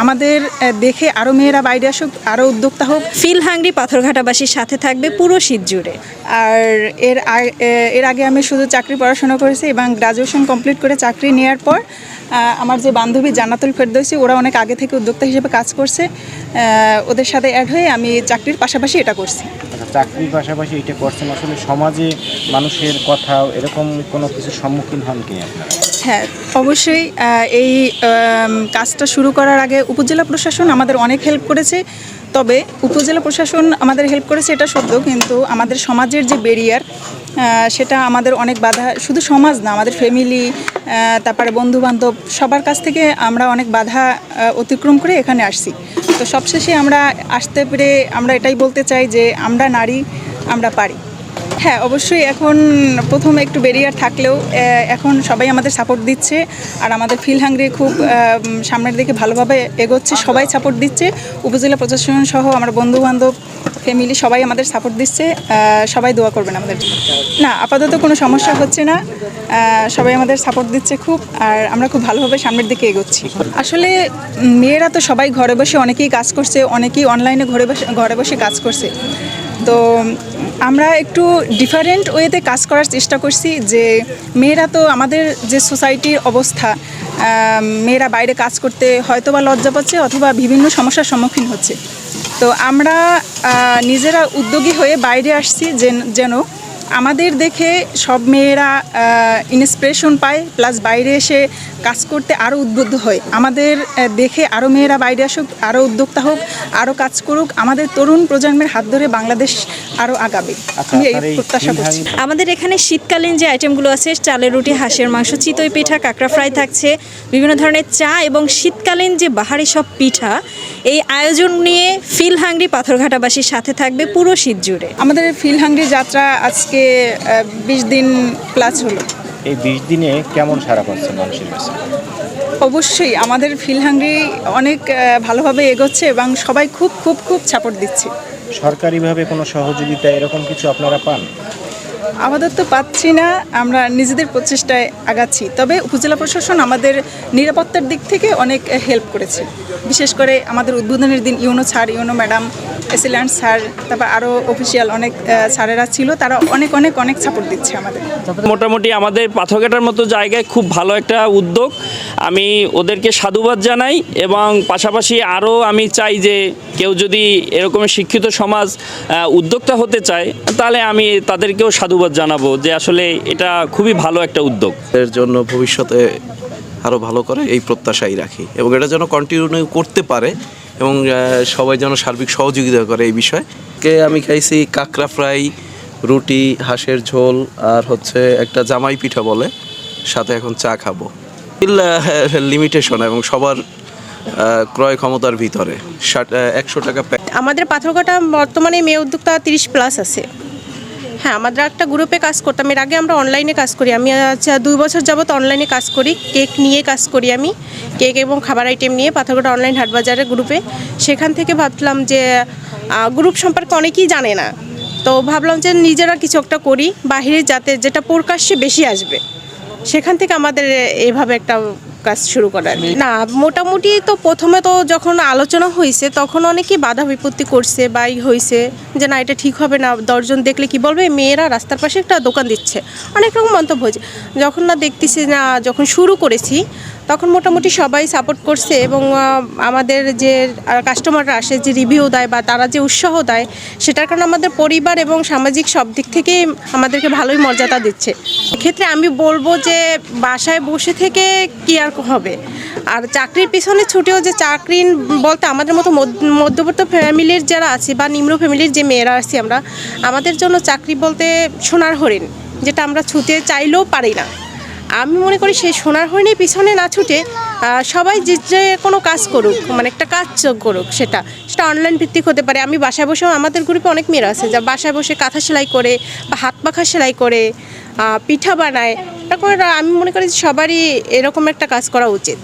আমাদের দেখে আরও মেয়েরা বাইরে আসুক, আরও উদ্যোক্তা হোক। ফিল হাংরি পাথরঘাটাবাসীর সাথে থাকবে পুরো শীত জুড়ে। আর এর আগে আমি শুধু চাকরি পড়াশোনা করেছি এবং গ্রাজুয়েশন কমপ্লিট করে চাকরি নেওয়ার পর আমার যে বান্ধবী জান্নাতুল ফেরদৌসী, ওরা অনেক আগে থেকে উদ্যোক্তা হিসেবে কাজ করছে। ওদের সাথে অ্যাড হয়ে আমি চাকরির পাশাপাশি এটা করছি। চাকরির পাশাপাশি এটা করছেন, আসলে সমাজে মানুষের কথা এরকম কোনো কিছুর সম্মুখীন হন কি আপনারা? হ্যাঁ, অবশ্যই। এই কাজটা শুরু করার আগে উপজেলা প্রশাসন আমাদের অনেক হেল্প করেছে। তবে উপজেলা প্রশাসন আমাদের হেল্প করেছে এটা সত্য, কিন্তু আমাদের সমাজের যে ব্যারিয়ার, সেটা আমাদের অনেক বাধা। শুধু সমাজ না, আমাদের ফ্যামিলি, তারপরে বন্ধুবান্ধব, সবার কাছ থেকে আমরা অনেক বাধা অতিক্রম করে এখানে আসছি। তো সবশেষে আমরা আসতে পেরে আমরা এটাই বলতে চাই যে আমরা নারী, আমরা পারি। হ্যাঁ, অবশ্যই। এখন প্রথমে একটু ব্যারিয়ার থাকলেও এখন সবাই আমাদের সাপোর্ট দিচ্ছে। আর আমাদের ফিল হাংরি খুব সামনের দিকে ভালোভাবে এগোচ্ছে, সবাই সাপোর্ট দিচ্ছে। উপজেলা প্রশাসন সহ আমার বন্ধুবান্ধব, ফ্যামিলি সবাই আমাদের সাপোর্ট দিচ্ছে। সবাই দোয়া করবেন আমাদের জন্য। না, আপাতত কোনো সমস্যা হচ্ছে না, সবাই আমাদের সাপোর্ট দিচ্ছে খুব। আর আমরা খুব ভালোভাবে সামনের দিকে এগোচ্ছি। আসলে মেয়েরা তো সবাই ঘরে বসে অনেকেই কাজ করছে, অনেকেই অনলাইনে ঘরে বসে কাজ করছে। তো আমরা একটু ডিফারেন্ট ওয়েতে কাজ করার চেষ্টা করছি। যে মেয়েরা তো আমাদের যে সোসাইটির অবস্থা, মেয়েরা বাইরে কাজ করতে হয়তো বা লজ্জা পাচ্ছে অথবা বিভিন্ন সমস্যার সম্মুখীন হচ্ছে। তো আমরা নিজেরা উদ্যোগী হয়ে বাইরে আসছি যেন আমাদের দেখে সব মেয়েরা ইন্সপিরেশন পায়, প্লাস বাইরে এসে কাজ করতে আরও উদ্বুদ্ধ হয়। আমাদের দেখে আরও মেয়েরা বাইরে আসুক, আরও উদ্যোক্তা হোক, আরও কাজ করুক। আমাদের তরুণ প্রজন্মের হাত ধরে বাংলাদেশ আরও আগাবে, আমি এই প্রত্যাশা করছি। আমাদের এখানে শীতকালীন যে আইটেমগুলো আছে, চালের রুটি, হাঁসের মাংস, চিতই পিঠা, কাঁকড়া ফ্রাই থাকছে, বিভিন্ন ধরনের চা এবং শীতকালীন যে বাহারি সব পিঠা। এই আয়োজন নিয়ে ফিল হাংরি পাথরঘাটাবাসীর সাথে থাকবে পুরো শীত জুড়ে। আমাদের ফিল হাংরি যাত্রা আজকে 20 দিন প্লাস হলো। এই 20 দিনে কেমন সাড়া পাচ্ছেন মানুষের কাছে? অবশ্যই আমাদের ফিল হাংরি অনেক ভালোভাবে এগোচ্ছে এবং সবাই খুব খুব খুব সাপোর্ট দিচ্ছে। সরকারিভাবে কোনো সহযোগিতা এরকম কিছু আপনারা পান? আপাতত পাচ্ছি না, আমরা নিজেদের প্রচেষ্টায় আগাচ্ছি। তবে উপজেলা প্রশাসন আমাদের নিরাপত্তার দিক থেকে অনেক হেল্প করেছে। বিশেষ করে আমাদের উদ্বোধনের দিন UNO sir, UNO madam, AC land sir, তারপর আরও অফিসিয়াল অনেক স্যারেরা ছিল, তারা অনেক অনেক অনেক সাপোর্ট দিচ্ছে আমাদের। মোটামুটি আমাদের পাথরঘাটার মতো জায়গায় খুব ভালো একটা উদ্যোগ। আমি ওদেরকে সাধুবাদ জানাই এবং পাশাপাশি আরও আমি চাই যে কেউ যদি এরকম শিক্ষিত সমাজ উদ্যোক্তা হতে চায়, তাহলে আমি তাদেরকেও সাধুবাদ জানাবো যে আসলে এটা খুবই ভালো একটা উদ্যোগ। এর জন্য ভবিষ্যতে আরও ভালো করে এই প্রত্যাশাই রাখি এবং এটা যেন কন্টিনিউ করতে পারে এবং সবাই যেন সার্বিক সহযোগিতা করে এই বিষয়ে। আমি খাইছি কাঁকড়া ফ্রাই, রুটি, হাঁসের ঝোল আর একটা জামাই পিঠা বলে, সাথে এখন চা খাবো। লিমিটেশন এবং সবার ক্রয় ক্ষমতার ভিতরে 100 টাকা। আমাদের পাথরঘাটা বর্তমানে মেয়ে উদ্যোক্তা 30+ আছে। হ্যাঁ, আমাদের একটা গ্রুপে কাজ করতাম। এর আগে আমরা অনলাইনে কাজ করি। আমি 2 বছর যাবত অনলাইনে কাজ করি। কেক নিয়ে কাজ করি আমি, কেক এবং খাবার আইটেম নিয়ে পাথরঘাটা অনলাইন হাটবাজারের গ্রুপে। সেখান থেকে ভাবলাম যে গ্রুপ সম্পর্কে অনেকেই জানে না, তো ভাবলাম যে নিজেরা কিছু একটা করি বাহিরে, যাতে যেটা প্রকাশ্যে বেশি আসবে। সেখান থেকে আমাদের এভাবে একটা কাজ শুরু করার। না, মোটামুটি তো প্রথমে তো যখন আলোচনা হয়েছে তখন অনেকেই বাধা বিপত্তি করছে বা হয়েছে যে না, এটা ঠিক হবে না, 10 জন দেখলে কি বলবে, মেয়েরা রাস্তার পাশে একটা দোকান দিচ্ছে, অনেক রকম মন্তব্য হয়েছে। যখন না দেখতেছি না, যখন শুরু করেছি তখন মোটামুটি সবাই সাপোর্ট করছে এবং আমাদের যে কাস্টমাররা আসে, যে রিভিউ দেয় বা তারা যে উৎসাহ দেয়, সেটার কারণে আমাদের পরিবার এবং সামাজিক সব দিক থেকে আমাদেরকে ভালোই মর্যাদা দিচ্ছে। এক্ষেত্রে আমি বলবো যে বাসায় বসে থেকে কি আর হবে, আর চাকরির পিছনে ছুটেও যে চাকরি বলতে আমাদের মতো মধ্যবর্তী ফ্যামিলির যারা আছে বা নিম্ন ফ্যামিলির যে মেয়েরা আছি আমরা, আমাদের জন্য চাকরি বলতে সোনার হরিণ, যেটা আমরা ছুঁতে চাইলেও পারি না। আমি মনে করি সেই সোনার হরিণের পিছনে না ছুটে সবাই যে কোনো কাজ করুক, মানে একটা কাজ করুক, সেটা অনলাইন ভিত্তিক হতে পারে। আমি বাসায় বসেও, আমাদের গ্রুপে অনেক মেয়েরা আছে যা বাসায় বসে কাঁথা সেলাই করে বা হাত পাখা সেলাই করে, পিঠা বানায়। তারপর আমি মনে করি সবারই এরকম একটা কাজ করা উচিত।